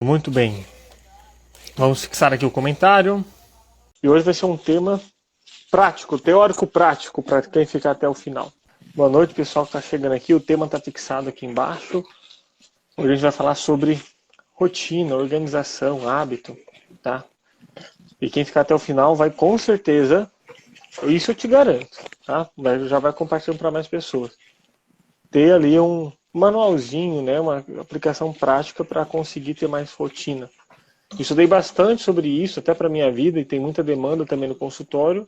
Muito bem, vamos fixar aqui o comentário. E hoje vai ser um tema prático, teórico-prático, para quem ficar até o final. Boa noite, pessoal que está chegando aqui. O tema está fixado aqui embaixo. Hoje a gente vai falar sobre rotina, organização, hábito, tá? E quem ficar até o final vai com certeza, isso eu te garanto, tá? Já vai compartilhando para mais pessoas. Ter ali um manualzinho, né? Uma aplicação prática para conseguir ter mais rotina. Estudei bastante sobre isso, até para minha vida, e tem muita demanda também no consultório.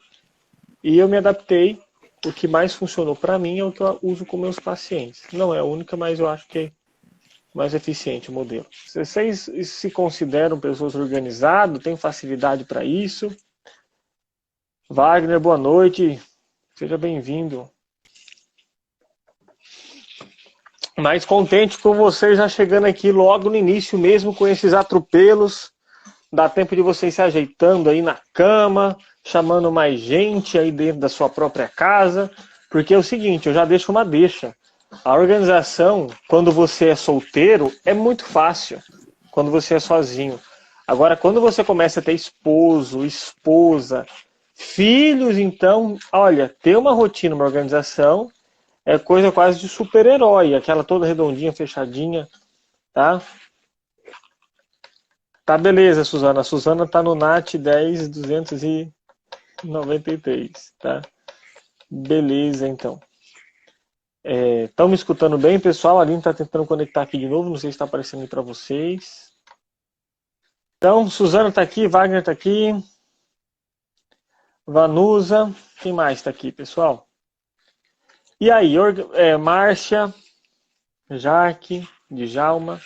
E eu me adaptei. O que mais funcionou para mim é o que eu uso com meus pacientes. Não é a única, mas eu acho que é mais eficiente o modelo. Vocês se consideram pessoas organizadas? Têm facilidade para isso? Wagner, boa noite. Seja bem-vindo. Mais contente com vocês já chegando aqui logo no início, mesmo com esses atropelos. Dá tempo de vocês se ajeitando aí na cama, chamando mais gente aí dentro da sua própria casa. Porque é o seguinte, eu já deixo uma deixa. A organização, quando você é solteiro, é muito fácil. Quando você é sozinho. Agora, quando você começa a ter esposo, esposa, filhos, então, olha, ter uma rotina, uma organização, é coisa quase de super-herói. Aquela toda redondinha, fechadinha, tá? Tá, beleza, Suzana. A Suzana tá no NAT 10.293, tá? Beleza, então. Estão me escutando bem, pessoal? A Aline tá tentando conectar aqui de novo, não sei se está aparecendo aí para vocês. Então, Suzana tá aqui, Wagner tá aqui, Vanusa, quem mais tá aqui, pessoal? E aí, Márcia, Jaque, Djalma,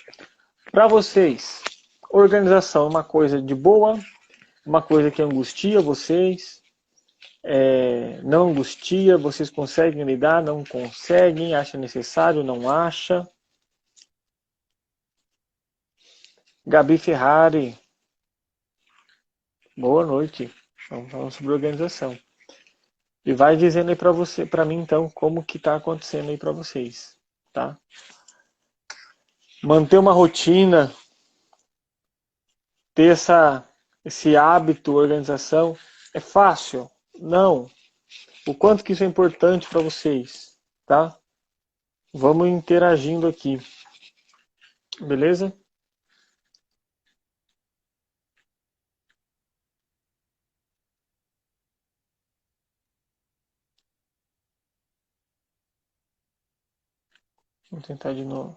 para vocês, organização é uma coisa de boa, uma coisa que angustia vocês, não angustia, vocês conseguem lidar, não conseguem, acha necessário, não acha? Gabi Ferrari, boa noite. Vamos falar sobre organização. E vai dizendo aí para mim então, como que tá acontecendo aí para vocês, tá? Manter uma rotina, ter esse hábito, organização, é fácil? Não. O quanto que isso é importante para vocês, tá? Vamos interagindo aqui, beleza? Vamos tentar de novo.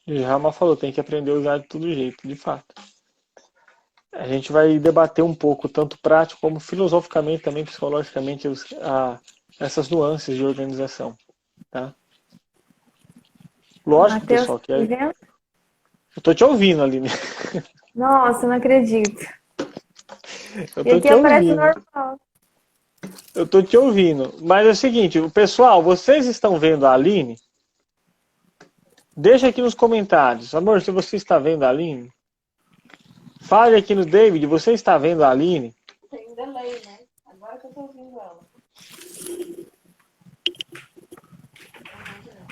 Djalma falou, tem que aprender a usar de todo jeito, de fato. A gente vai debater um pouco, tanto prático como filosoficamente, também psicologicamente, essas nuances de organização, tá? Lógico, Matheus, pessoal, tá me vendo? eu tô te ouvindo, Aline. Nossa, não acredito. Eu E tô aqui te aparece ouvindo. normal. Eu tô te ouvindo. Mas é o seguinte, pessoal, vocês estão vendo a Aline? Deixa aqui nos comentários. Amor, se você está vendo a Aline, fale aqui no David, você está vendo a Aline? Tem delay, né? Agora que eu tô ouvindo ela.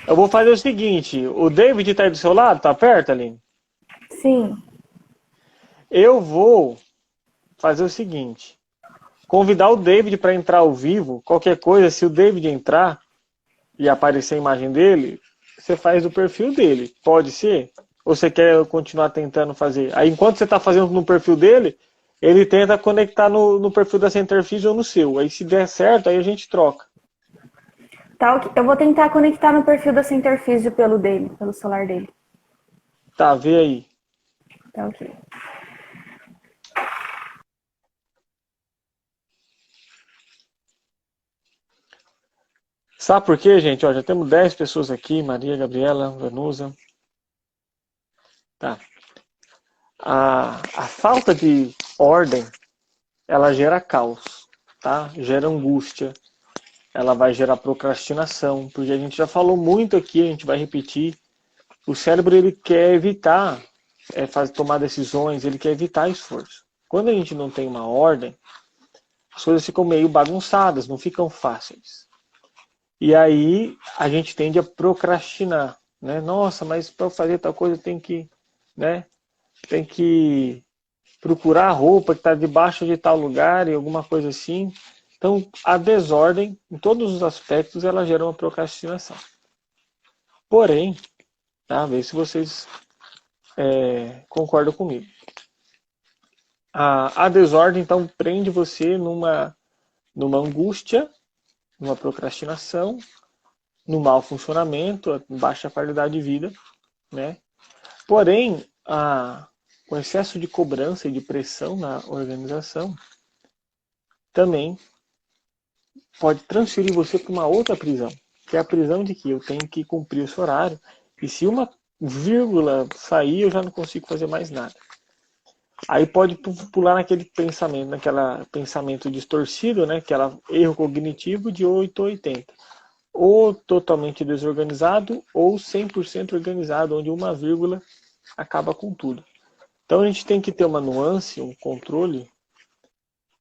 Eu vou fazer o seguinte, o David está aí do seu lado? Tá perto, Aline? Sim. Eu vou fazer o seguinte, convidar o David para entrar ao vivo. Qualquer coisa, se o David entrar e aparecer a imagem dele, você faz o perfil dele. Pode ser? Ou você quer continuar tentando fazer? Aí, enquanto você está fazendo no perfil dele, ele tenta conectar no perfil da Centerfise ou no seu. Aí, se der certo, aí a gente troca. Tá, ok. Eu vou tentar conectar no perfil da Centerfísio pelo celular dele. Tá, vê aí. Tá ok. Sabe por quê, gente? Ó, já temos 10 pessoas aqui. Maria, Gabriela, Vanusa. Tá. A falta de ordem, ela gera caos, tá? Gera angústia. Ela vai gerar procrastinação, porque a gente já falou muito aqui, a gente vai repetir. O cérebro, ele quer evitar tomar decisões, ele quer evitar esforço. Quando a gente não tem uma ordem, as coisas ficam meio bagunçadas, não ficam fáceis. E aí a gente tende a procrastinar. né? Nossa, mas para fazer tal coisa tem que, né? Tem que procurar a roupa que está debaixo de tal lugar e alguma coisa assim. Então, a desordem, em todos os aspectos, ela gera uma procrastinação. Porém, tá? Vê se vocês concordam comigo. A desordem, então, prende você numa angústia, numa procrastinação, no mau funcionamento, baixa qualidade de vida, né? Porém, o excesso de cobrança e de pressão na organização também pode transferir você para uma outra prisão, que é a prisão de que eu tenho que cumprir esse horário, e se uma vírgula sair, eu já não consigo fazer mais nada. Aí pode pular naquele pensamento distorcido, né? Aquele erro cognitivo de 8 ou 80. Ou totalmente desorganizado, ou 100% organizado, onde uma vírgula acaba com tudo. Então a gente tem que ter uma nuance, um controle,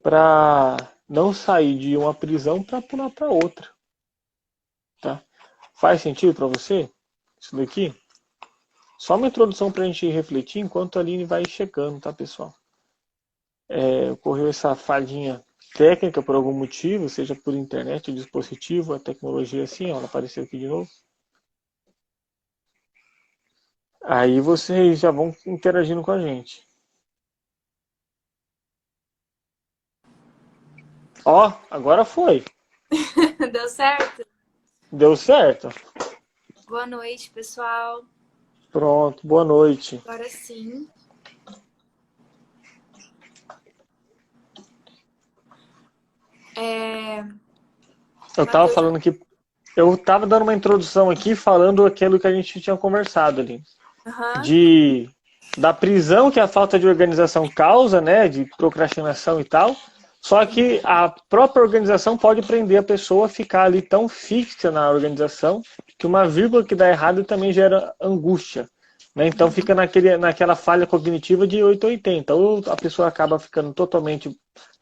para não sair de uma prisão para pular para outra. Tá? Faz sentido para você isso daqui? Só uma introdução para a gente refletir enquanto a Aline vai chegando, tá, pessoal? Ocorreu essa falhinha técnica por algum motivo, seja por internet, o dispositivo, a tecnologia assim, ó, ela apareceu aqui de novo. Aí vocês já vão interagindo com a gente. Ó, agora foi. Deu certo? Deu certo. Boa noite, pessoal. Pronto, boa noite. Agora sim. Eu estava falando que eu estava dando uma introdução aqui falando aquilo que a gente tinha conversado ali. Uhum. Da prisão que a falta de organização causa, né, de procrastinação e tal. Só que a própria organização pode prender a pessoa a ficar ali tão fixa na organização que uma vírgula que dá errado também gera angústia. Né? Então fica naquela falha cognitiva de 8 ou 80. Ou a pessoa acaba ficando totalmente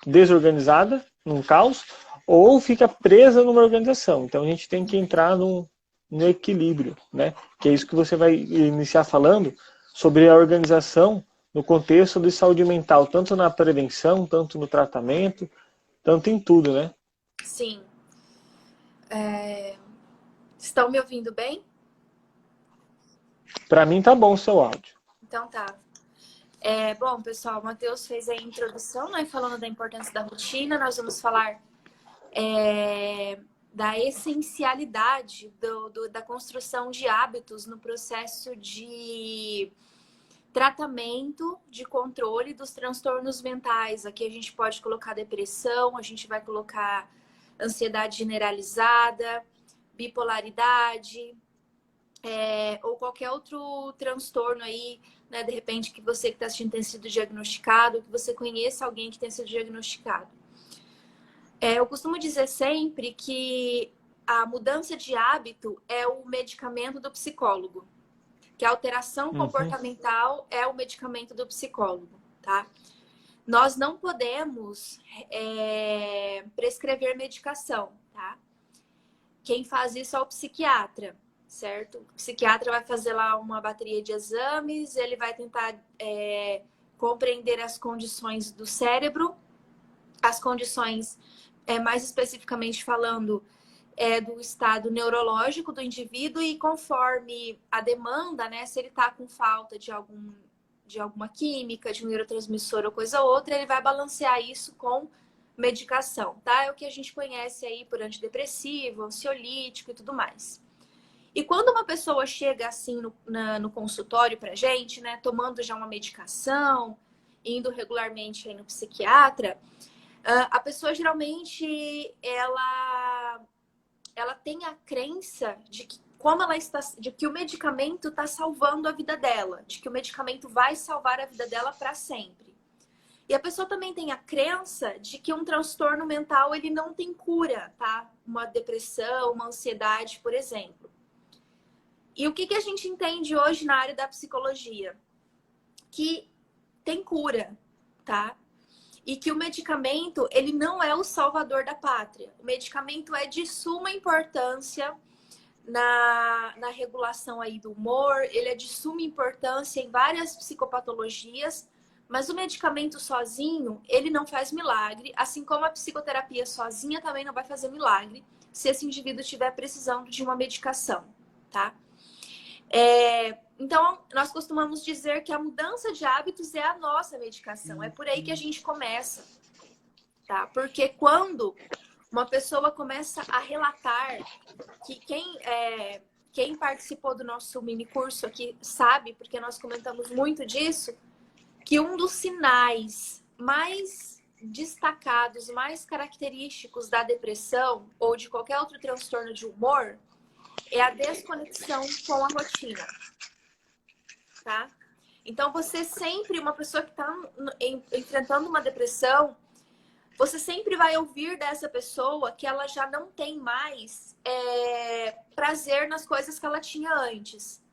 desorganizada, num caos, ou fica presa numa organização. Então a gente tem que entrar no equilíbrio, né? Que é isso que você vai iniciar falando sobre a organização no contexto de saúde mental, tanto na prevenção, tanto no tratamento, tanto em tudo, né? Sim. Estão me ouvindo bem? Para mim tá bom o seu áudio. Então tá. Bom, pessoal, o Matheus fez a introdução, né, falando da importância da rotina. Nós vamos falar da essencialidade da construção de hábitos no processo de tratamento, de controle dos transtornos mentais. Aqui a gente pode colocar depressão, a gente vai colocar ansiedade generalizada, bipolaridade, ou qualquer outro transtorno aí, né, de repente que você que está assistindo tenha sido diagnosticado, que você conheça alguém que tenha sido diagnosticado. Eu costumo dizer sempre que a mudança de hábito é o medicamento do psicólogo. Que a alteração comportamental é o medicamento do psicólogo, tá? Nós não podemos prescrever medicação, tá? Quem faz isso é o psiquiatra, certo? O psiquiatra vai fazer lá uma bateria de exames, ele vai tentar compreender as condições do cérebro, as condições, mais especificamente falando, do estado neurológico do indivíduo, e conforme a demanda, né, se ele está com falta de alguma química, de um neurotransmissor ou coisa ou outra, ele vai balancear isso com medicação, tá? É o que a gente conhece aí por antidepressivo, ansiolítico e tudo mais. E quando uma pessoa chega assim no consultório pra gente, né, tomando já uma medicação, indo regularmente aí no psiquiatra, a pessoa geralmente ela tem a crença de que de que o medicamento está salvando a vida dela, de que o medicamento vai salvar a vida dela para sempre. E a pessoa também tem a crença de que um transtorno mental ele não tem cura, tá? Uma depressão, uma ansiedade, por exemplo. E o que a gente entende hoje na área da psicologia? Que tem cura, tá? E que o medicamento, ele não é o salvador da pátria. O medicamento é de suma importância na regulação aí do humor, ele é de suma importância em várias psicopatologias, mas o medicamento sozinho, ele não faz milagre, assim como a psicoterapia sozinha também não vai fazer milagre se esse indivíduo estiver precisando de uma medicação, tá? Então, nós costumamos dizer que a mudança de hábitos é a nossa medicação, é por aí que a gente começa, tá? Porque quando uma pessoa começa a relatar que quem participou do nosso mini curso aqui sabe, porque nós comentamos muito disso, que um dos sinais mais destacados, mais característicos da depressão ou de qualquer outro transtorno de humor é a desconexão com a rotina, tá? Então, você sempre, uma pessoa que está enfrentando uma depressão, você sempre vai ouvir dessa pessoa que ela já não tem mais prazer nas coisas que ela tinha antes.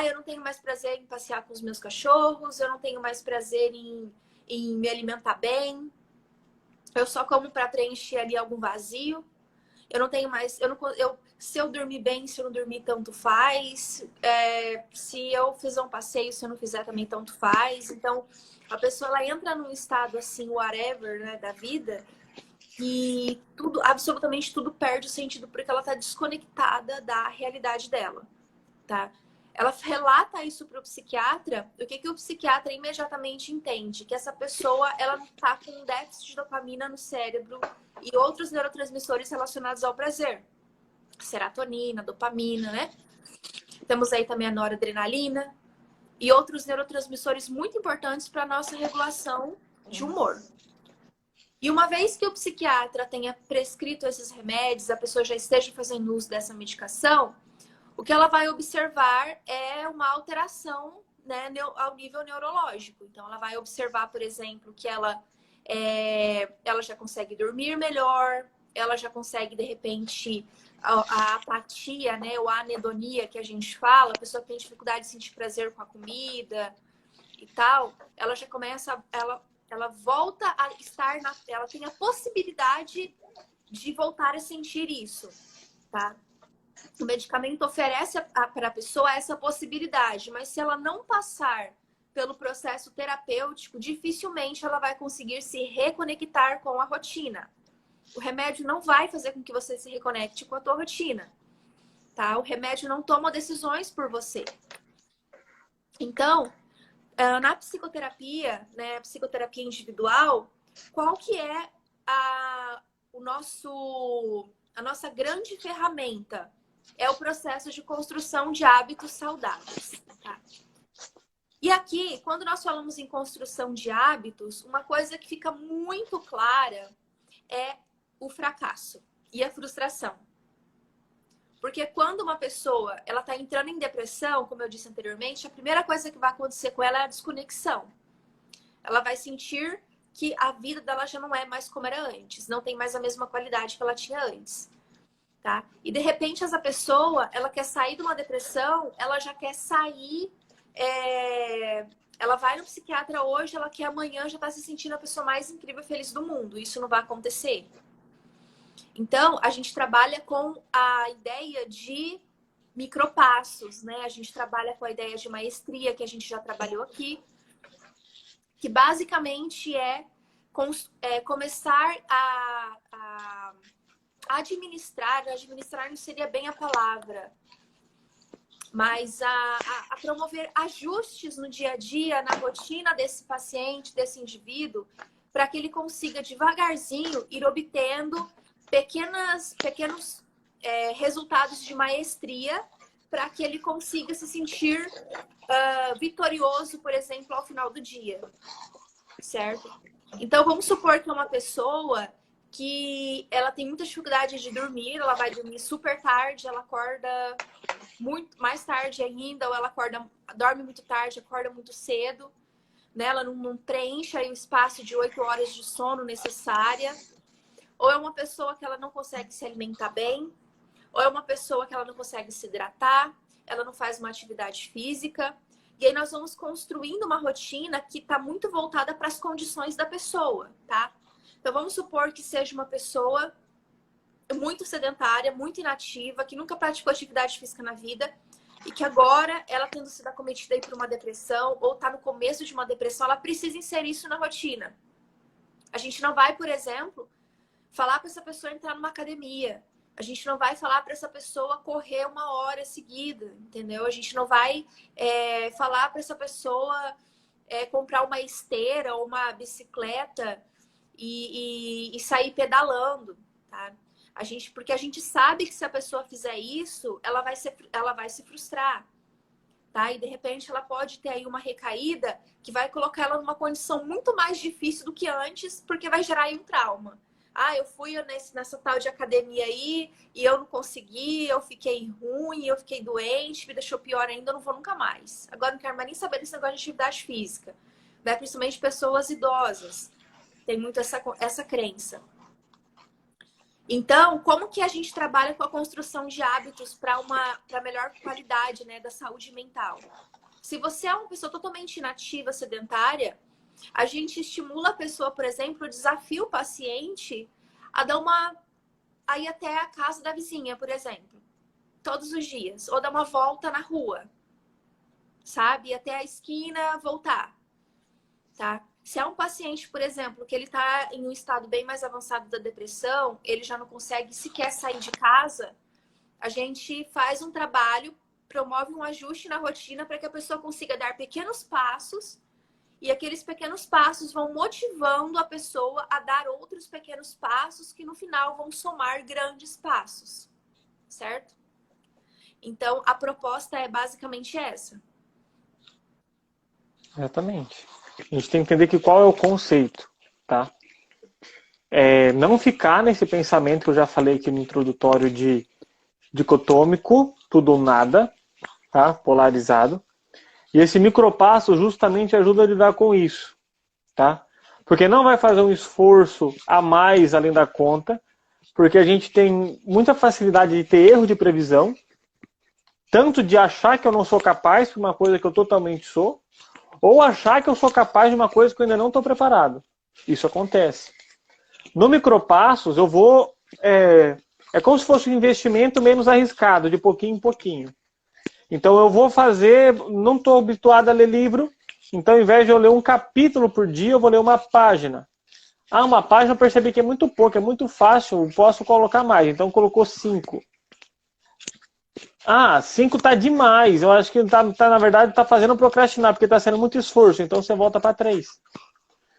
Eu não tenho mais prazer em passear com os meus cachorros, eu não tenho mais prazer em me alimentar bem, eu só como para preencher ali algum vazio, eu não tenho mais, se eu dormir bem, se eu não dormir, tanto faz, se eu fizer um passeio, se eu não fizer também, tanto faz. Então, a pessoa ela entra num estado assim, whatever, né, da vida, e tudo, absolutamente tudo perde o sentido porque ela está desconectada da realidade dela, tá? Ela relata isso para o psiquiatra, o que o psiquiatra imediatamente entende? Que essa pessoa ela está com um déficit de dopamina no cérebro e outros neurotransmissores relacionados ao prazer. Serotonina, dopamina, né? Temos aí também a noradrenalina e outros neurotransmissores muito importantes para a nossa regulação de humor. E uma vez que o psiquiatra tenha prescrito esses remédios, a pessoa já esteja fazendo uso dessa medicação, o que ela vai observar é uma alteração, né, ao nível neurológico. Então, ela vai observar, por exemplo, que ela já consegue dormir melhor, ela já consegue, de repente, a apatia, né, ou a anedonia que a gente fala, a pessoa que tem dificuldade de sentir prazer com a comida e tal, ela já começa, ela volta a estar, ela tem a possibilidade de voltar a sentir isso, tá? O medicamento oferece para a pessoa essa possibilidade, mas se ela não passar pelo processo terapêutico, dificilmente ela vai conseguir se reconectar com a rotina. O remédio não vai fazer com que você se reconecte com a tua rotina, tá? O remédio não toma decisões por você. Então, na psicoterapia, né, psicoterapia individual, qual que é a nossa grande ferramenta? É o processo de construção de hábitos saudáveis, tá? E aqui, quando nós falamos em construção de hábitos, uma coisa que fica muito clara é o fracasso e a frustração. Porque quando uma pessoa ela está entrando em depressão, como eu disse anteriormente, a primeira coisa que vai acontecer com ela é a desconexão. Ela vai sentir que a vida dela já não é mais como era antes, não tem mais a mesma qualidade que ela tinha antes. Tá? E de repente essa pessoa, ela quer sair de uma depressão, ela já quer sair, ela vai no psiquiatra hoje, ela quer amanhã já tá se sentindo a pessoa mais incrível e feliz do mundo. Isso não vai acontecer. Então, a gente trabalha com a ideia de micropassos, né? A gente trabalha com a ideia de maestria, que a gente já trabalhou aqui, que basicamente é começar a administrar não seria bem a palavra, mas a promover ajustes no dia a dia, na rotina desse paciente, desse indivíduo, para que ele consiga devagarzinho ir obtendo pequenos resultados de maestria, para que ele consiga se sentir vitorioso, por exemplo, ao final do dia, certo? Então, vamos supor que uma pessoa que ela tem muita dificuldade de dormir, ela vai dormir super tarde, ela acorda muito mais tarde ainda, ou ela dorme muito tarde, acorda muito cedo, né? Ela não preenche aí o espaço de 8 horas de sono necessária, ou é uma pessoa que ela não consegue se alimentar bem, ou é uma pessoa que ela não consegue se hidratar, ela não faz uma atividade física, e aí nós vamos construindo uma rotina que está muito voltada para as condições da pessoa, tá? Então, vamos supor que seja uma pessoa muito sedentária, muito inativa, que nunca praticou atividade física na vida e que agora, ela tendo sido acometida aí por uma depressão ou está no começo de uma depressão, ela precisa inserir isso na rotina. A gente não vai, por exemplo, falar para essa pessoa entrar numa academia. A gente não vai falar para essa pessoa correr 1 hora seguida, entendeu? A gente não vai falar para essa pessoa comprar uma esteira ou uma bicicleta e sair pedalando, tá? Porque a gente sabe que se a pessoa fizer isso, ela vai se frustrar, tá? E de repente ela pode ter aí uma recaída que vai colocar ela numa condição muito mais difícil do que antes, porque vai gerar aí um trauma. Eu fui nessa tal de academia aí e eu não consegui, eu fiquei ruim, eu fiquei doente, me deixou pior ainda, eu não vou nunca mais. Agora não quero mais nem saber desse negócio de atividade física, né? Principalmente pessoas idosas. Tem muito essa crença. Então, como que a gente trabalha com a construção de hábitos para melhor qualidade, né, da saúde mental? Se você é uma pessoa totalmente inativa, sedentária, a gente estimula a pessoa, por exemplo, desafia o paciente a ir até a casa da vizinha, por exemplo, todos os dias, ou dar uma volta na rua, sabe? Ir até a esquina, voltar, tá? Se é um paciente, por exemplo, que ele está em um estado bem mais avançado da depressão, ele já não consegue sequer sair de casa, a gente faz um trabalho, promove um ajuste na rotina para que a pessoa consiga dar pequenos passos e aqueles pequenos passos vão motivando a pessoa a dar outros pequenos passos que no final vão somar grandes passos, certo? Então, a proposta é basicamente essa. Exatamente. A gente tem que entender qual é o conceito, tá? Não ficar nesse pensamento que eu já falei aqui no introdutório de dicotômico, tudo ou nada, tá? Polarizado. E esse micropasso justamente ajuda a lidar com isso, tá? Porque não vai fazer um esforço a mais além da conta, porque a gente tem muita facilidade de ter erro de previsão, tanto de achar que eu não sou capaz de uma coisa que eu totalmente sou, ou achar que eu sou capaz de uma coisa que eu ainda não estou preparado. Isso acontece. No micropassos, eu vou... É como se fosse um investimento menos arriscado, de pouquinho em pouquinho. Então eu vou fazer... Não estou habituado a ler livro, então ao invés de eu ler um capítulo por dia, eu vou ler uma página. Uma página eu percebi que é muito pouco, é muito fácil, eu posso colocar mais. Então colocou 5. 5 tá demais. Eu acho que na verdade tá fazendo procrastinar, porque tá sendo muito esforço. Então você volta para 3.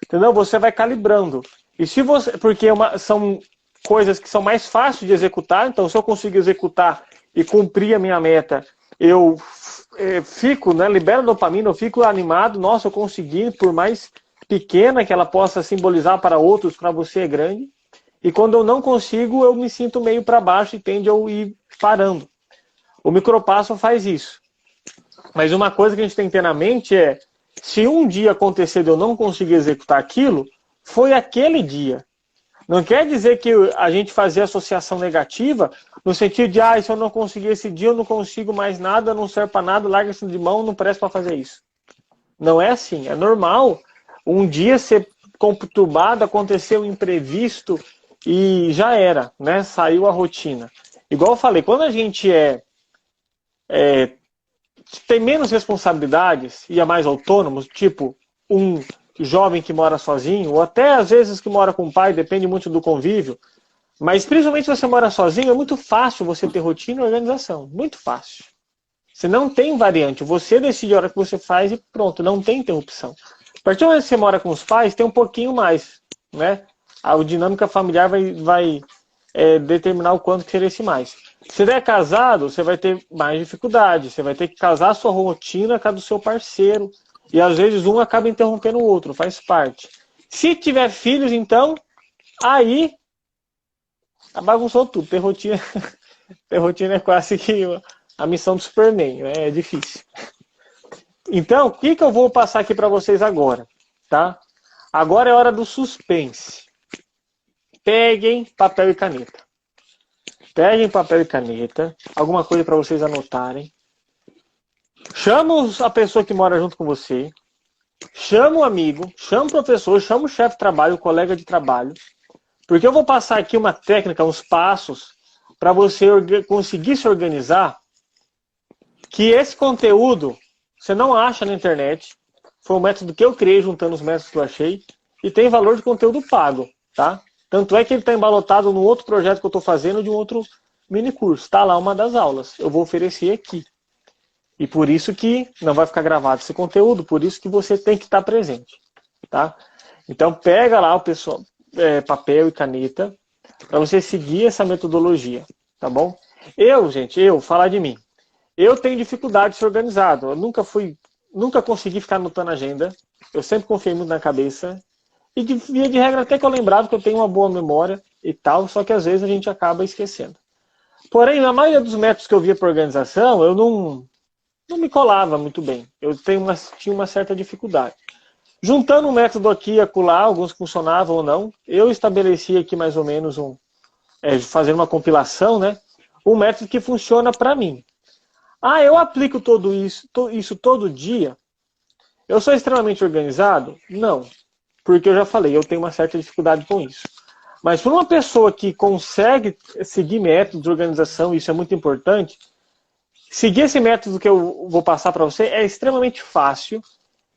Entendeu? Você vai calibrando. E se você, porque são coisas que são mais fáceis de executar. Então se eu conseguir executar e cumprir a minha meta, eu fico, né, libero dopamina, eu fico animado. Nossa, eu consegui, por mais pequena que ela possa simbolizar para outros, para você é grande. E quando eu não consigo, eu me sinto meio para baixo e tende a eu ir parando. O micropasso faz isso. Mas uma coisa que a gente tem que ter na mente é, se um dia acontecer de eu não conseguir executar aquilo, foi aquele dia. Não quer dizer que a gente fazer associação negativa, no sentido de, se eu não conseguir esse dia, eu não consigo mais nada, não serve para nada, larga isso de mão, não presta para fazer isso. Não é assim. É normal um dia ser conturbado, acontecer um imprevisto e já era, né? Saiu a rotina. Igual eu falei, quando a gente tem menos responsabilidades e é mais autônomo, tipo um jovem que mora sozinho, ou até às vezes que mora com o pai, depende muito do convívio, mas principalmente se você mora sozinho, é muito fácil você ter rotina e organização, muito fácil. Você não tem variante, você decide a hora que você faz e pronto, não tem interrupção. A partir do momento que você mora com os pais, tem um pouquinho mais, né? A dinâmica familiar vai determinar o quanto que seria esse mais. Se você é casado, você vai ter mais dificuldade. Você vai ter que casar a sua rotina com a do seu parceiro. E às vezes um acaba interrompendo o outro, faz parte. Se tiver filhos, então, aí bagunçou tudo. Ter rotina é quase que a missão do Superman, né? É difícil. Então, o que eu vou passar aqui para vocês agora? Tá? Agora é hora do suspense. Peguem papel e caneta. Peguem papel e caneta, alguma coisa para vocês anotarem. Chama a pessoa que mora junto com você. Chama o amigo, chama o professor, chama o chefe de trabalho, o colega de trabalho. Porque eu vou passar aqui uma técnica, uns passos, para você conseguir se organizar, que esse conteúdo você não acha na internet. Foi um método que eu criei juntando os métodos que eu achei, e tem valor de conteúdo pago, tá? Tanto é que ele está embalotado num outro projeto que eu estou fazendo de um outro mini curso. Está lá uma das aulas. Eu vou oferecer aqui. E por isso que não vai ficar gravado esse conteúdo, por isso que você tem que estar presente, tá? Então pega lá o pessoal, papel e caneta, para você seguir essa metodologia, tá bom? Falar de mim. Eu tenho dificuldade de ser organizado. Eu nunca consegui ficar anotando agenda. Eu sempre confiei muito na cabeça. E via de regra até que eu lembrava que eu tenho uma boa memória e tal, só que às vezes a gente acaba esquecendo. Porém, na maioria dos métodos que eu via para organização, eu não me colava muito bem. Eu tinha uma certa dificuldade. Juntando um método aqui e acolá, alguns funcionavam ou não, eu estabeleci aqui mais ou menos fazendo uma compilação, né? Um método que funciona para mim. Ah, eu aplico tudo isso todo dia? Eu sou extremamente organizado? Não. Porque eu já falei, eu tenho uma certa dificuldade com isso. Mas para uma pessoa que consegue seguir métodos de organização, isso é muito importante, seguir esse método que eu vou passar para você é extremamente fácil.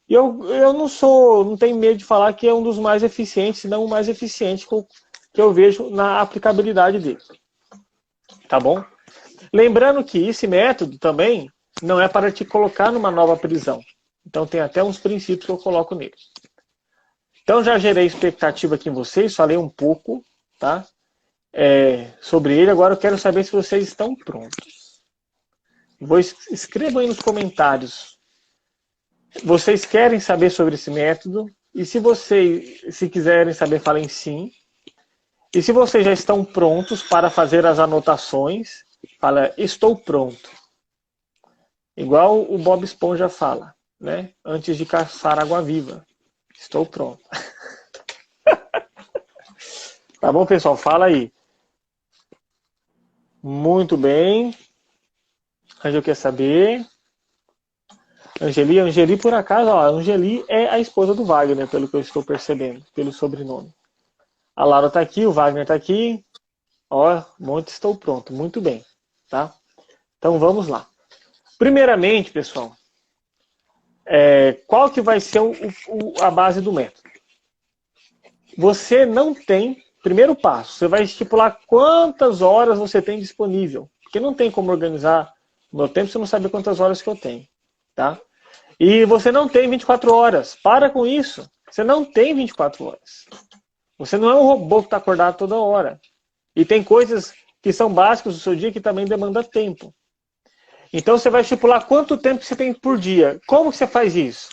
E eu não tenho medo de falar que é um dos mais eficientes, se não o mais eficiente que eu vejo na aplicabilidade dele. Tá bom? Lembrando que esse método também não é para te colocar numa nova prisão. Então tem até uns princípios que eu coloco nele. Então já gerei expectativa aqui em vocês, falei um pouco, tá? Sobre ele. Agora eu quero saber se vocês estão prontos. Escrevam aí nos comentários. Vocês querem saber sobre esse método? E se quiserem saber, falem sim. E se vocês já estão prontos para fazer as anotações, fala, estou pronto. Igual o Bob Esponja fala, né? Antes de caçar água-viva. Estou pronto. Tá bom, pessoal? Fala aí. Muito bem. Angel quer saber. Angeli, por acaso, ó, Angeli é a esposa do Wagner, pelo que eu estou percebendo, pelo sobrenome. A Laura está aqui, o Wagner está aqui. Ó, estou pronto. Muito bem, tá? Então vamos lá. Primeiramente, pessoal, qual que vai ser a base do método? Você não tem, primeiro passo, você vai estipular quantas horas você tem disponível. Porque não tem como organizar o meu tempo se você não sabe quantas horas que eu tenho, tá? E você não tem 24 horas. Para com isso. Você não tem 24 horas. Você não é um robô que está acordado toda hora. E tem coisas que são básicas do seu dia que também demandam tempo. Então você vai estipular quanto tempo você tem por dia. Como que você faz isso?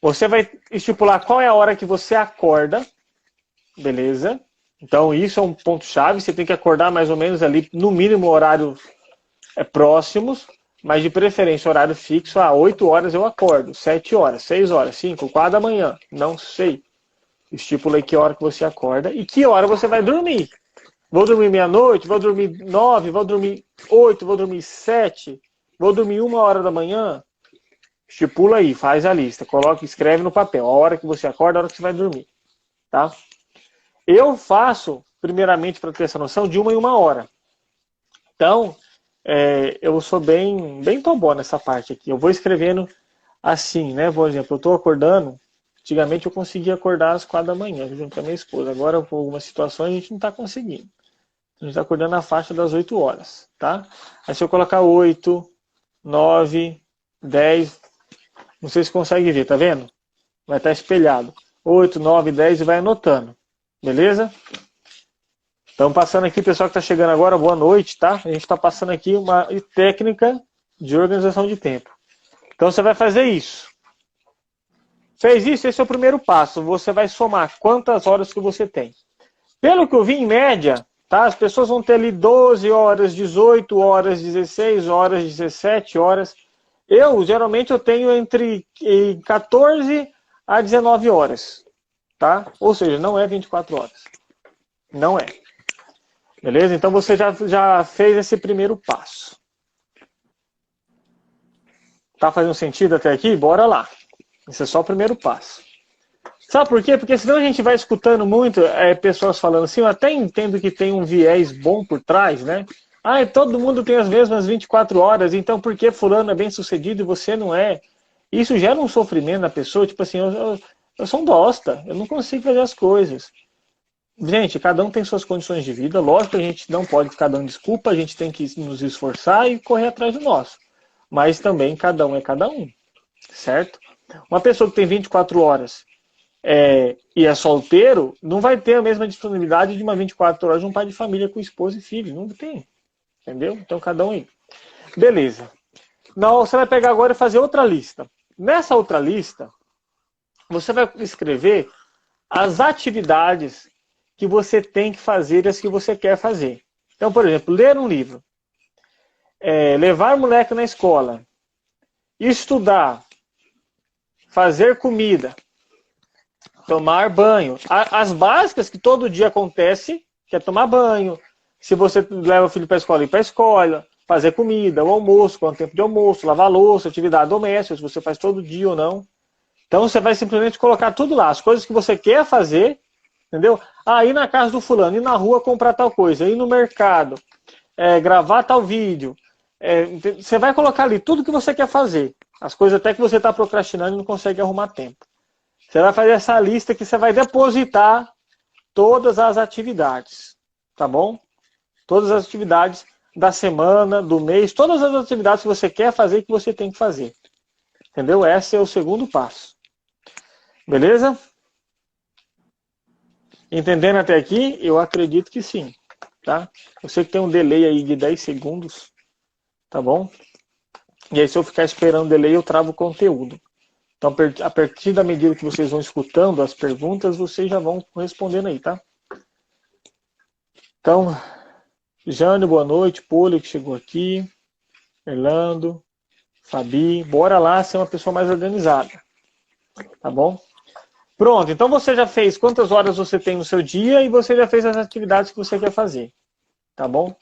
Você vai estipular qual é a hora que você acorda. Beleza? Então isso é um ponto-chave. Você tem que acordar mais ou menos ali, no mínimo, horário próximos. Mas de preferência horário fixo. 8 horas eu acordo. 7 horas, 6 horas, 5, 4 da manhã. Não sei. Estipula aí que hora que você acorda e que hora você vai dormir. Vou dormir meia-noite, vou dormir 9, vou dormir 8, vou dormir 7, vou dormir 1 hora da manhã. Estipula aí, faz a lista, escreve no papel a hora que você acorda, a hora que você vai dormir. Tá? Eu faço, primeiramente, para ter essa noção, de 1 em 1 hora. Então, eu sou bem tombó nessa parte aqui. Eu vou escrevendo assim, né? Por exemplo, eu estou acordando. Antigamente eu conseguia acordar às 4 da manhã, junto com a minha esposa. Agora, por algumas situações, a gente não está conseguindo. A gente está acordando na faixa das 8 horas, tá? Aí se eu colocar 8, 9, 10, não sei se consegue ver, tá vendo? Vai estar espelhado. 8, 9, 10 e vai anotando. Beleza? Então, passando aqui, pessoal que está chegando agora, boa noite, tá? A gente está passando aqui uma técnica de organização de tempo. Então, você vai fazer isso. Fez isso, esse é o primeiro passo. Você vai somar quantas horas que você tem. Pelo que eu vi, em média, tá? As pessoas vão ter ali 12 horas, 18 horas, 16 horas, 17 horas. Geralmente, eu tenho entre 14 a 19 horas. Tá? Ou seja, não é 24 horas. Não é. Beleza? Então, você já fez esse primeiro passo. Tá fazendo sentido até aqui? Bora lá. Esse é só o primeiro passo. Sabe por quê? Porque senão a gente vai escutando muito pessoas falando assim, eu até entendo que tem um viés bom por trás, né? Ah, todo mundo tem as mesmas 24 horas, então por que fulano é bem sucedido e você não é? Isso gera um sofrimento na pessoa, tipo assim, eu sou um bosta, eu não consigo fazer as coisas. Gente, cada um tem suas condições de vida, lógico que a gente não pode ficar dando desculpa, a gente tem que nos esforçar e correr atrás do nosso. Mas também cada um é cada um, certo? Uma pessoa que tem 24 horas e é solteiro, não vai ter a mesma disponibilidade de uma 24 horas de um pai de família com esposa e filho, não tem. Entendeu? Então cada um aí. Beleza. Não, você vai pegar agora e fazer outra lista. Nessa outra lista, você vai escrever as atividades que você tem que fazer e as que você quer fazer. Então, por exemplo, ler um livro, levar o moleque na escola, estudar, fazer comida, tomar banho. As básicas que todo dia acontece, que é tomar banho. Se você leva o filho para a escola, ir para a escola, fazer comida, o almoço, quanto tempo de almoço, lavar louça, atividade doméstica, se você faz todo dia ou não. Então você vai simplesmente colocar tudo lá, as coisas que você quer fazer, entendeu? Ir na casa do fulano, ir na rua comprar tal coisa, ir no mercado, gravar tal vídeo. Você vai colocar ali tudo que você quer fazer. As coisas até que você está procrastinando e não consegue arrumar tempo. Você vai fazer essa lista que você vai depositar todas as atividades, tá bom? Todas as atividades da semana, do mês, todas as atividades que você quer fazer e que você tem que fazer. Entendeu? Esse é o segundo passo. Beleza? Entendendo até aqui? Eu acredito que sim. Tá? Eu sei que tem um delay aí de 10 segundos. Tá bom? E aí se eu ficar esperando o delay, eu travo o conteúdo. Então, a partir da medida que vocês vão escutando as perguntas, vocês já vão respondendo aí, tá? Então, Jane, boa noite. Poli, que chegou aqui. Orlando. Fabi. Bora lá ser uma pessoa mais organizada. Tá bom? Pronto. Então, você já fez quantas horas você tem no seu dia e você já fez as atividades que você quer fazer. Tá bom?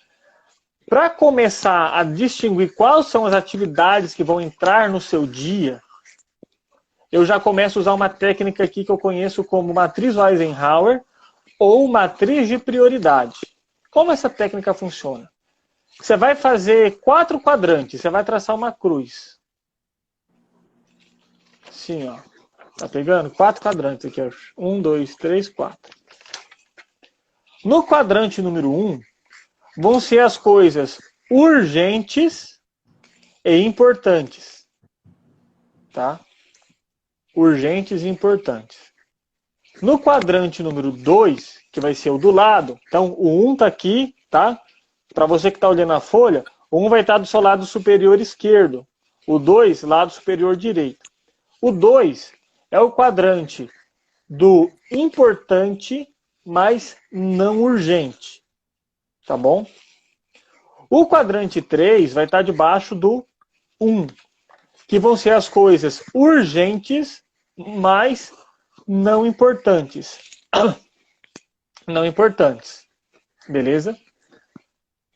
Para começar a distinguir quais são as atividades que vão entrar no seu dia, eu já começo a usar uma técnica aqui que eu conheço como matriz Eisenhower ou matriz de prioridade. Como essa técnica funciona? Você vai fazer 4 quadrantes, você vai traçar uma cruz. Assim, ó. Tá pegando? 4 quadrantes aqui, ó. 1, 2, 3, 4. No quadrante número 1, vão ser as coisas urgentes e importantes. Tá? Urgentes e importantes. No quadrante número 2, que vai ser o do lado, então o 1 está aqui, tá? Para você que está olhando a folha, o 1 vai estar do seu lado superior esquerdo, o 2, lado superior direito. O 2 é o quadrante do importante, mas não urgente. Tá bom? O quadrante 3 vai estar debaixo do 1, que vão ser as coisas urgentes, mas não importantes. Não importantes. Beleza?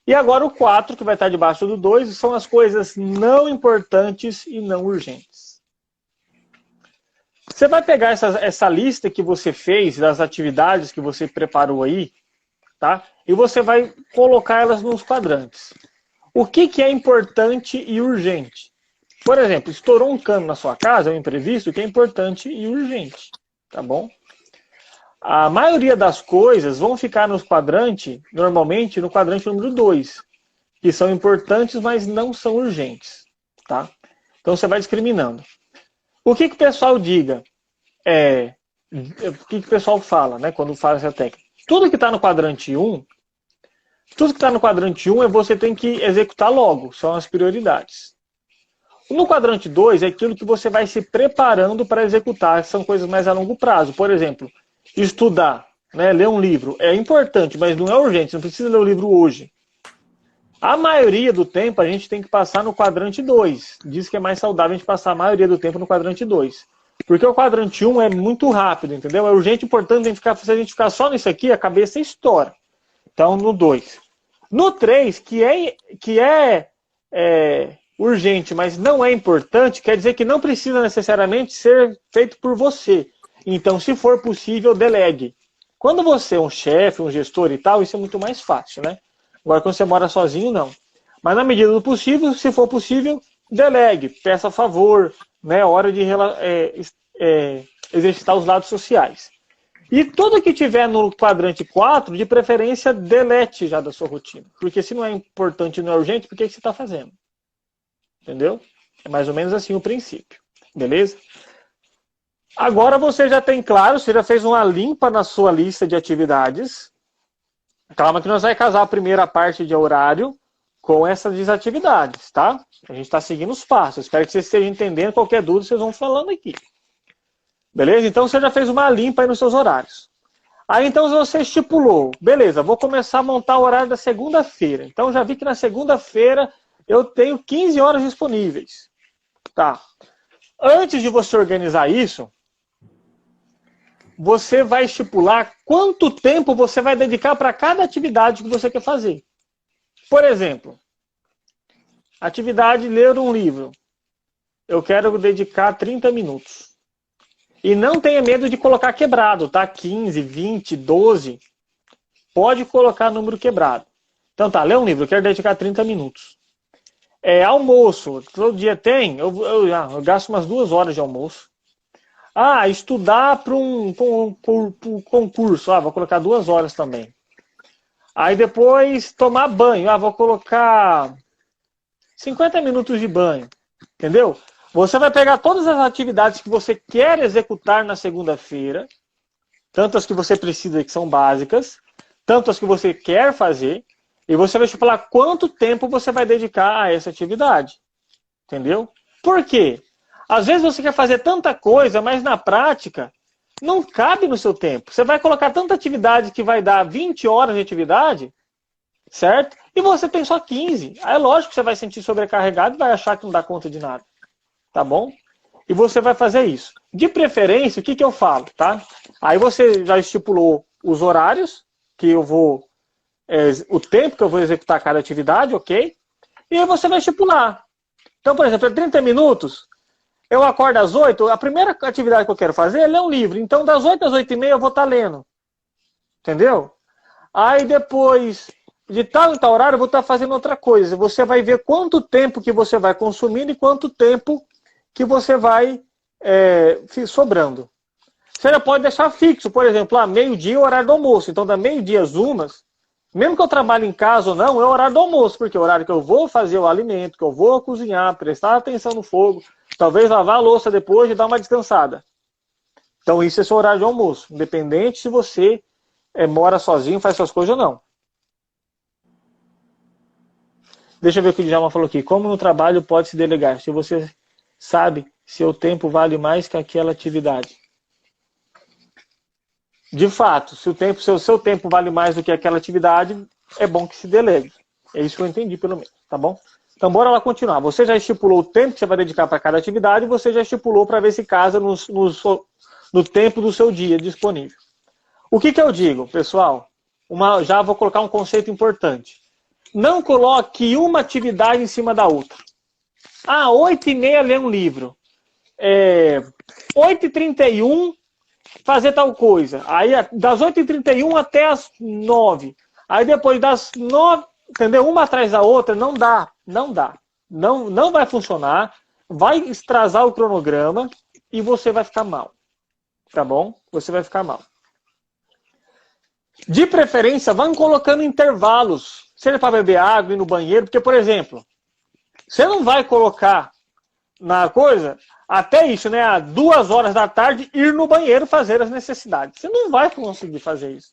E agora o 4, que vai estar debaixo do 2, são as coisas não importantes e não urgentes. Você vai pegar essa lista que você fez, das atividades que você preparou aí, tá? E você vai colocar elas nos quadrantes. O que é importante e urgente? Por exemplo, estourou um cano na sua casa, é um imprevisto, que é importante e urgente. Tá bom? A maioria das coisas vão ficar nos quadrantes, normalmente no quadrante número 2, que são importantes, mas não são urgentes. Tá? Então você vai discriminando. O que o pessoal diga? O que o pessoal fala, né, quando faz essa técnica? Tudo que está no quadrante 1, você tem que executar logo, são as prioridades. No quadrante 2 é aquilo que você vai se preparando para executar, que são coisas mais a longo prazo. Por exemplo, estudar, né, ler um livro. É importante, mas não é urgente, você não precisa ler o livro hoje. A maioria do tempo a gente tem que passar no quadrante 2. Diz que é mais saudável a gente passar a maioria do tempo no quadrante 2. Porque o quadrante 1 é muito rápido, entendeu? É urgente, importante, se a gente ficar só nisso aqui, a cabeça estoura. Então, no 2. No 3, que é urgente, mas não é importante, quer dizer que não precisa necessariamente ser feito por você. Então, se for possível, delegue. Quando você é um chefe, um gestor e tal, isso é muito mais fácil, né? Agora, quando você mora sozinho, não. Mas na medida do possível, se for possível, delegue, peça favor, né? Hora de exercitar os lados sociais. E tudo que tiver no quadrante 4, de preferência, delete já da sua rotina. Porque se não é importante e não é urgente, por que você está fazendo? Entendeu? É mais ou menos assim o princípio. Beleza? Agora você já tem claro, você já fez uma limpa na sua lista de atividades. Calma que nós vamos casar a primeira parte de horário com essas desatividades, tá? A gente está seguindo os passos. Espero que vocês estejam entendendo. Qualquer dúvida, vocês vão falando aqui. Beleza? Então você já fez uma limpa aí nos seus horários. Aí então você estipulou, beleza, vou começar a montar o horário da segunda-feira. Então já vi que na segunda-feira eu tenho 15 horas disponíveis. Tá. Antes de você organizar isso, você vai estipular quanto tempo você vai dedicar para cada atividade que você quer fazer. Por exemplo, atividade ler um livro. Eu quero dedicar 30 minutos. E não tenha medo de colocar quebrado, tá? 15, 20, 12. Pode colocar número quebrado. Então tá, ler um livro, eu quero dedicar 30 minutos. Almoço, todo dia tem, eu gasto umas 2 horas de almoço. Estudar para um concurso, vou colocar 2 horas também. Aí depois tomar banho, vou colocar 50 minutos de banho, entendeu? Você vai pegar todas as atividades que você quer executar na segunda-feira, tanto as que você precisa, que são básicas, tanto as que você quer fazer, e você vai estipular quanto tempo você vai dedicar a essa atividade. Entendeu? Por quê? Às vezes você quer fazer tanta coisa, mas na prática não cabe no seu tempo. Você vai colocar tanta atividade que vai dar 20 horas de atividade, certo? E você tem só 15. Aí é lógico que você vai se sentir sobrecarregado e vai achar que não dá conta de nada. Tá bom? E você vai fazer isso. De preferência, o que eu falo, tá? Aí você já estipulou os horários, que eu vou... o tempo que eu vou executar cada atividade, ok? E aí você vai estipular. Então, por exemplo, 30 minutos, eu acordo às 8, a primeira atividade que eu quero fazer é ler um livro. Então, das 8 às 8h30 eu vou estar lendo. Entendeu? Aí depois, de tal e tal horário, eu vou estar fazendo outra coisa. Você vai ver quanto tempo que você vai consumindo e quanto tempo que você vai sobrando. Você já pode deixar fixo, por exemplo, meio-dia é o horário do almoço. Então, da meio-dia às 1, mesmo que eu trabalhe em casa ou não, é o horário do almoço, porque é o horário que eu vou fazer o alimento, que eu vou cozinhar, prestar atenção no fogo, talvez lavar a louça depois e dar uma descansada. Então, isso é seu horário de almoço, independente se você mora sozinho, faz suas coisas ou não. Deixa eu ver o que o Djalma falou aqui. Como no trabalho pode se delegar? Se você sabe, seu tempo vale mais que aquela atividade. De fato, se o seu tempo vale mais do que aquela atividade, é bom que se delegue. É isso que eu entendi, pelo menos, tá bom? Então, bora lá continuar. Você já estipulou o tempo que você vai dedicar para cada atividade, você já estipulou para ver se casa no tempo do seu dia disponível. O que eu digo, pessoal? Já vou colocar um conceito importante. Não coloque uma atividade em cima da outra. 8h30 ler um livro. 8h31 fazer tal coisa. Aí das 8h31 até as 9. Aí depois das 9, entendeu? Uma atrás da outra, não dá. Não dá. Não vai funcionar. Vai extravasar o cronograma e você vai ficar mal. Tá bom? Você vai ficar mal. De preferência, vão colocando intervalos. Seja para beber água, ir no banheiro. Porque, por exemplo, você não vai colocar na coisa, até isso, né? Às 2 horas da tarde, ir no banheiro fazer as necessidades. Você não vai conseguir fazer isso.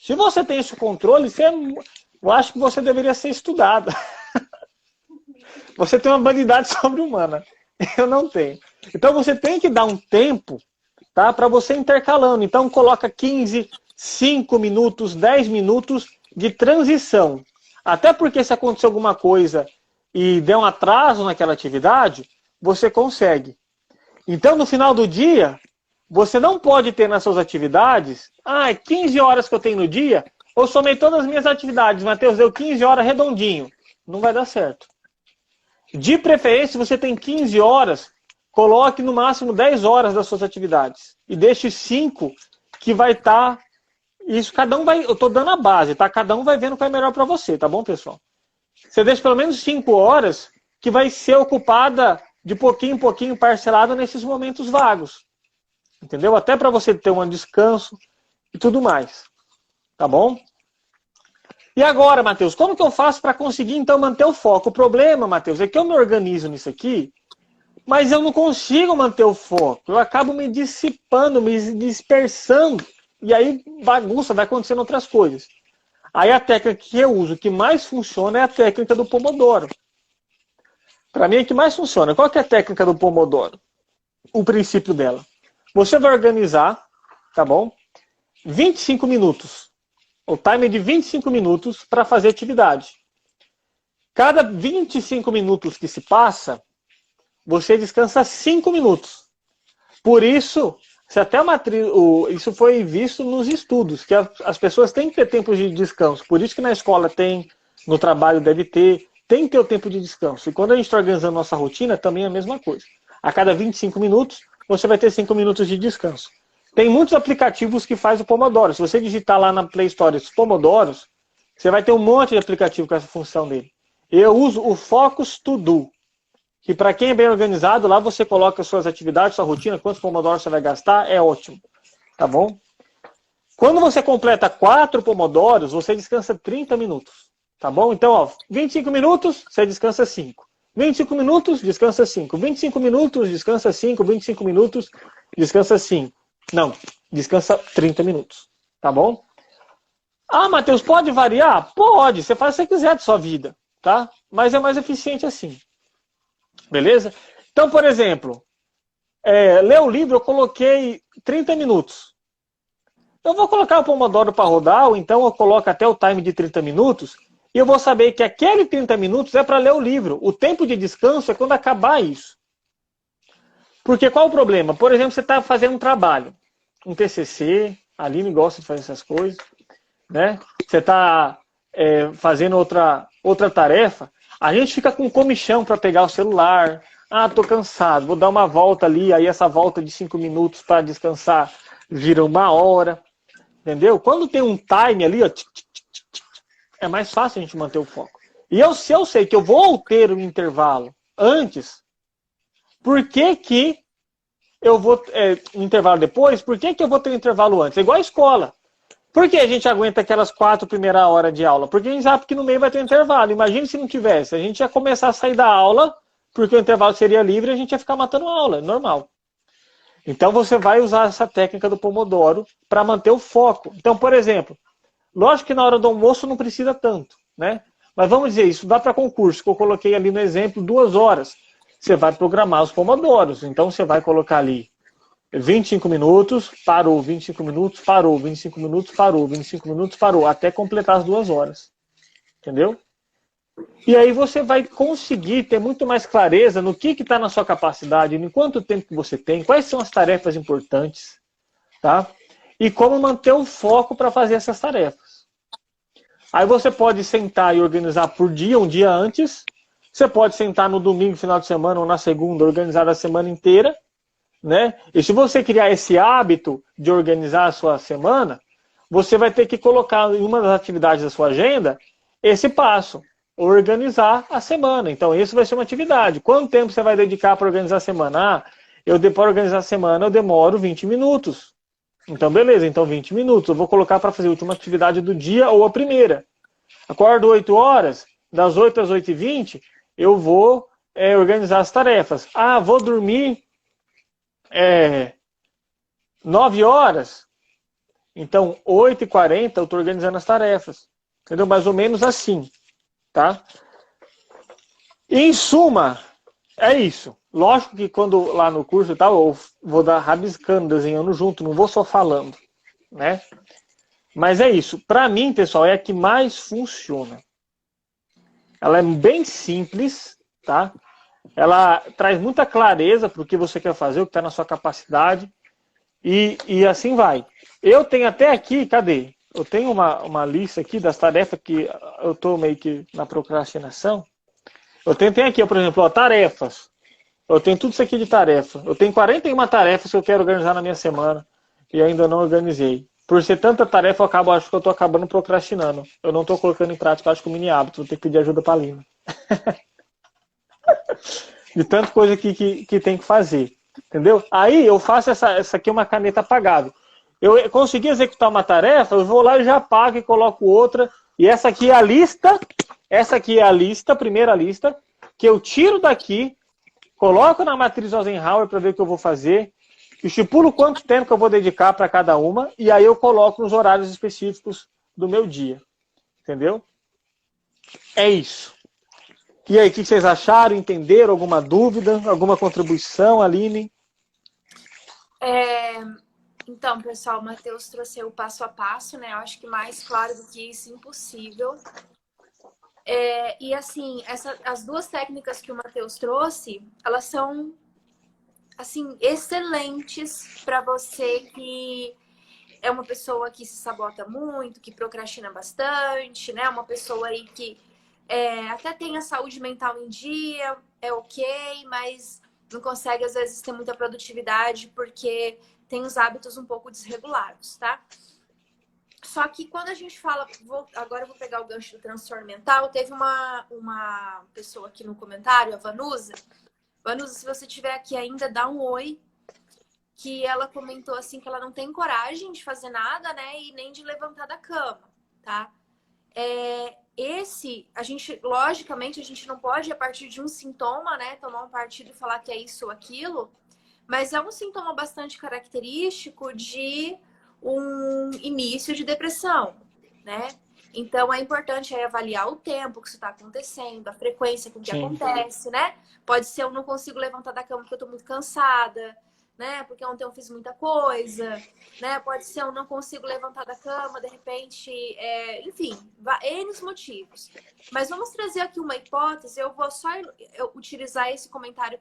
Se você tem esse controle, eu acho que você deveria ser estudado. Você tem uma habilidade sobre-humana. Eu não tenho. Então você tem que dar um tempo, tá, para você intercalando. Então coloca 15, 5 minutos, 10 minutos de transição. Até porque se acontecer alguma coisa e der um atraso naquela atividade, você consegue. Então, no final do dia, você não pode ter nas suas atividades, 15 horas que eu tenho no dia, eu somei todas as minhas atividades, Matheus, deu 15 horas redondinho. Não vai dar certo. De preferência, se você tem 15 horas, coloque no máximo 10 horas das suas atividades. E deixe 5 que vai estar... Isso cada um vai... Eu estou dando a base, tá? Cada um vai vendo o que é melhor para você, tá bom, pessoal? Você deixa pelo menos 5 horas que vai ser ocupada de pouquinho em pouquinho, parcelada nesses momentos vagos. Entendeu? Até para você ter um descanso e tudo mais. Tá bom? E agora, Matheus, como que eu faço para conseguir, então, manter o foco? O problema, Matheus, é que eu me organizo nisso aqui, mas eu não consigo manter o foco. Eu acabo me dissipando, me dispersando, e aí bagunça, vai acontecendo outras coisas. Aí a técnica que eu uso, que mais funciona, é a técnica do Pomodoro. Para mim, é que mais funciona. Qual que é a técnica do Pomodoro? O princípio dela. Você vai organizar, tá bom? 25 minutos. O timer de 25 minutos para fazer atividade. Cada 25 minutos que se passa, você descansa 5 minutos. Por isso, se até isso foi visto nos estudos, que as pessoas têm que ter tempo de descanso. Por isso que na escola tem, no trabalho deve ter, tem que ter o tempo de descanso. E quando a gente está organizando nossa rotina, também é a mesma coisa. A cada 25 minutos, você vai ter 5 minutos de descanso. Tem muitos aplicativos que fazem o Pomodoro. Se você digitar lá na Play Store os Pomodoros, você vai ter um monte de aplicativo com essa função dele. Eu uso o Focus To Do, que para quem é bem organizado, lá você coloca suas atividades, sua rotina, quantos Pomodoros você vai gastar, é ótimo. Tá bom? Quando você completa 4 Pomodoros, você descansa 30 minutos. Tá bom? Então, ó, 25 minutos, você descansa 5. 25 minutos, descansa 5. 25 minutos, descansa 5. 25 minutos, descansa 5. Não, descansa 30 minutos. Tá bom? Ah, Matheus, pode variar? Pode, você faz o que você quiser de sua vida. Tá? Mas é mais eficiente assim. Beleza? Então, por exemplo, ler o livro eu coloquei 30 minutos. Eu vou colocar o Pomodoro para rodar, ou então eu coloco até o time de 30 minutos, e eu vou saber que aquele 30 minutos é para ler o livro. O tempo de descanso é quando acabar isso. Porque qual o problema? Por exemplo, você está fazendo um trabalho, um TCC, a Aline gosta de fazer essas coisas, né? Você está fazendo outra tarefa, a gente fica com comichão para pegar o celular. Ah, tô cansado, vou dar uma volta ali, aí essa volta de 5 minutos para descansar vira 1 hora. Entendeu? Quando tem um time ali, ó, é mais fácil a gente manter o foco. E se eu sei que eu vou ter um intervalo antes, por que eu vou um intervalo depois? Por que eu vou ter um intervalo antes? É igual a escola. Por que a gente aguenta aquelas 4 primeiras horas de aula? Porque a gente sabe que no meio vai ter um intervalo. Imagine se não tivesse. A gente ia começar a sair da aula, porque o intervalo seria livre e a gente ia ficar matando a aula. É normal. Então você vai usar essa técnica do Pomodoro para manter o foco. Então, por exemplo, lógico que na hora do almoço não precisa tanto, né? Mas vamos dizer, isso dá para concurso, que eu coloquei ali no exemplo 2 horas. Você vai programar os Pomodoros. Então você vai colocar ali 25 minutos, parou, 25 minutos, parou, 25 minutos, parou, 25 minutos, parou, até completar as 2 horas. Entendeu? E aí você vai conseguir ter muito mais clareza no que está na sua capacidade, em quanto tempo que você tem, quais são as tarefas importantes, tá? E como manter o foco para fazer essas tarefas. Aí você pode sentar e organizar por dia, um dia antes. Você pode sentar no domingo, final de semana, ou na segunda, organizar a semana inteira. Né? E se você criar esse hábito de organizar a sua semana, você vai ter que colocar em uma das atividades da sua agenda esse passo, organizar a semana. Então isso vai ser uma atividade. Quanto tempo você vai dedicar para organizar a semana? Para organizar a semana eu demoro 20 minutos. Então beleza, então 20 minutos. Eu vou colocar para fazer a última atividade do dia ou a primeira. Acordo 8 horas, das 8 às 8h20, eu vou organizar as tarefas. Vou dormir 9 horas, então 8h40 eu estou organizando as tarefas. Entendeu? Mais ou menos assim. Tá? Em suma, é isso. Lógico que quando lá no curso e tal, eu vou dar rabiscando, desenhando junto, não vou só falando. Né? Mas é isso. Para mim, pessoal, é a que mais funciona. Ela é bem simples, tá? Ela traz muita clareza para o que você quer fazer, o que está na sua capacidade, e assim vai. Eu tenho até aqui, cadê? Eu tenho uma lista aqui das tarefas que eu estou meio que na procrastinação. Eu tenho aqui, por exemplo, tarefas. Eu tenho tudo isso aqui de tarefa. Eu tenho 41 tarefas que eu quero organizar na minha semana e ainda não organizei. Por ser tanta tarefa, acho que eu tô acabando procrastinando. Eu não tô colocando em prática, acho que o mini hábito. Vou ter que pedir ajuda pra Lina. De tanta coisa que tem que fazer. Entendeu? Aí eu faço essa aqui uma caneta apagável. Eu consegui executar uma tarefa, eu vou lá e já apago e coloco outra. E essa aqui é a lista. Essa aqui é a lista, a primeira lista, que eu tiro daqui, coloco na matriz Eisenhower para ver o que eu vou fazer, estipulo quanto tempo que eu vou dedicar para cada uma, e aí eu coloco nos horários específicos do meu dia. Entendeu? É isso. E aí, o que vocês acharam? Entenderam? Alguma dúvida? Alguma contribuição, Aline? Então, pessoal, o Matheus trouxe o passo a passo, né? Eu acho que mais claro do que isso, impossível. E assim, as duas técnicas que o Matheus trouxe, elas são assim, excelentes para você que é uma pessoa que se sabota muito, que procrastina bastante, né? Uma pessoa aí que até tem a saúde mental em dia, é ok, mas não consegue, às vezes, ter muita produtividade porque tem os hábitos um pouco desregulados, tá? Só que quando a gente fala... Agora eu vou pegar o gancho do transtorno mental. Teve uma pessoa aqui no comentário, a Vanusa. Vanusa, se você estiver aqui ainda, dá um oi. Que ela comentou assim que ela não tem coragem de fazer nada, né? E nem de levantar da cama, tá? Logicamente, a gente não pode, a partir de um sintoma, né? Tomar um partido e falar que é isso ou aquilo. Mas é um sintoma bastante característico de um início de depressão, né? Então, é importante avaliar o tempo que isso está acontecendo, a frequência com que acontece, né? Pode ser eu não consigo levantar da cama porque eu estou muito cansada, né? Porque ontem eu fiz muita coisa, né? Pode ser eu não consigo levantar da cama, de repente, enfim, N motivos. Mas vamos trazer aqui uma hipótese, eu vou só utilizar esse comentário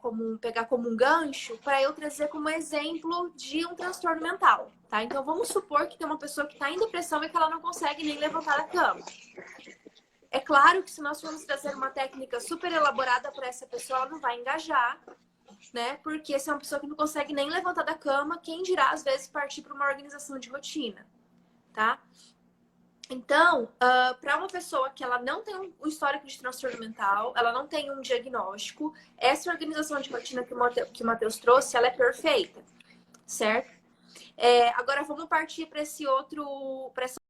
como pegar como um gancho para eu trazer como exemplo de um transtorno mental, tá? Então vamos supor que tem uma pessoa que está em depressão e que ela não consegue nem levantar da cama. É claro que se nós formos trazer uma técnica super elaborada para essa pessoa, ela não vai engajar, né? Porque se é uma pessoa que não consegue nem levantar da cama, quem dirá às vezes partir para uma organização de rotina, tá? Então, para uma pessoa que ela não tem um histórico de transtorno mental, ela não tem um diagnóstico, essa organização de rotina que o Matheus trouxe, ela é perfeita, certo? Agora vamos partir para essa